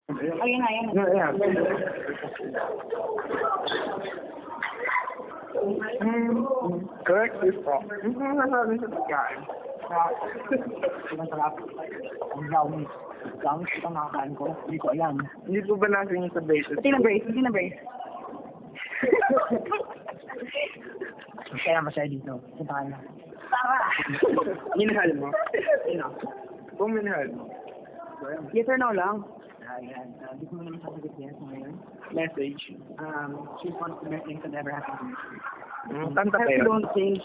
Ayun na, ayun. Yeah. Correct this wrong. Nasabi sa pagkain. Ang sarap. Ang brownies. Brownies ito nakakain ko. Hindi ko alam. Hindi po ba natin yung sa basis? Pati na brace. Pati na brace. Kaya masaya dito. Punta ka na. Tara! Minahal mo? Sino? Kung minahal mo. Yes or no lang? Ayan. Hindi ko naman sasagot yan sa ngayon. Message. She's one of the best things that ever happened to me. Kanta ba I yun? don't change.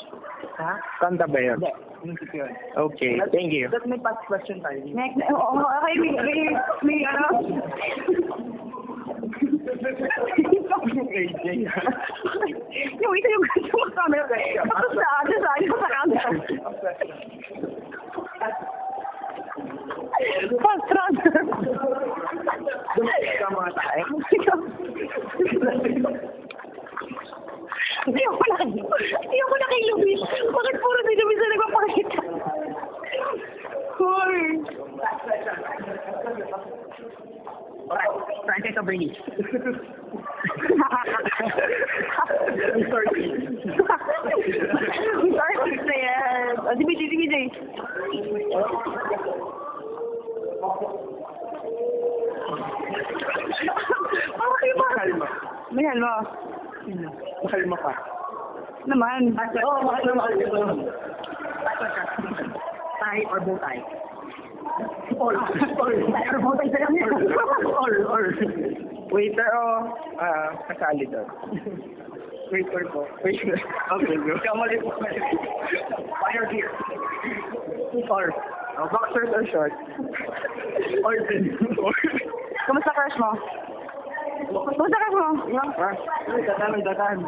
Ha? Kanta ba yun? Hindi. Hindi ko yun. Okay, thank you. That's my past question tayo. Next. Oo, okay. May ano? AJ. Yung isa yung gusto mo sa camera. Tapos sa akin sa camera. Fast runner. Dumating ka mga tayo. Hindi ako na kay Luis. Bakit puro si Luis na nagpapakita? Hoy! Alright, Francis or Bernie? I'm sorry. I'm sorry to say it. Si BJ. Okay ba? Mahal mo. Mahal mo. Mahal mo pa. Naman. Oo, mahal mo. Tie or bow tie? All. Tie or bow tie sa kanya. All. Waiter o kasali doon? Waiter po. Waiter. Okay, go. Kamali po. Fire here. Or. Boxers or shorts? Or din. Kamusta crush mo? Kamusta crush mo? Datan.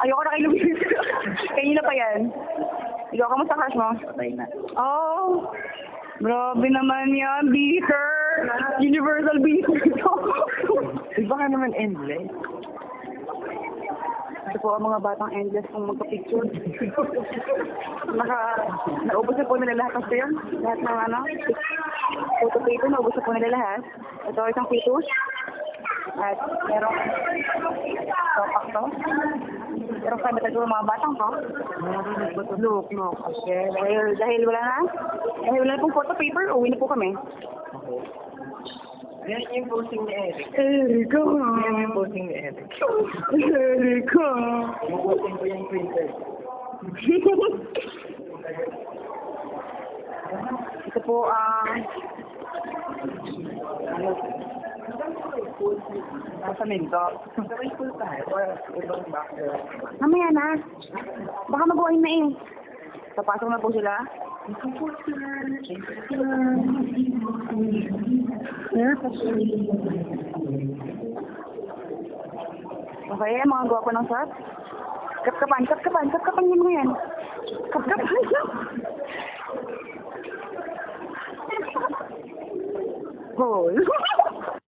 Ayoko na kay Luis. Kanina pa yan. Ikaw, kamusta crush mo? Patay na. Oh, grabe naman yan. Bitter. Universal bitter. Iba ka naman endless. Ito po ang mga batang endless kung magpa-picture. Naubos na po nila lahat kasi yun. Lahat ng photo paper, naubos na po nila lahat. Ito isang fetus. At merong topak to. Merong kaya mga batang to. Look. Okay. Dahil wala na. Dahil wala na pong photo paper, uwi na po kami. Yan yung posting ni Eric. Erika! Yan yung posting ni Eric. Erika! Yung posting ko yung printer. Ito po ang Nasa minto. Sabay school tayo. Or ibang backer. mamaya na. Baka mag-uwi na eh. Papasok na po sila. Okay, mga gwapo ng shot. Kapkapan yung mga yan. Kapkapan. Hoy.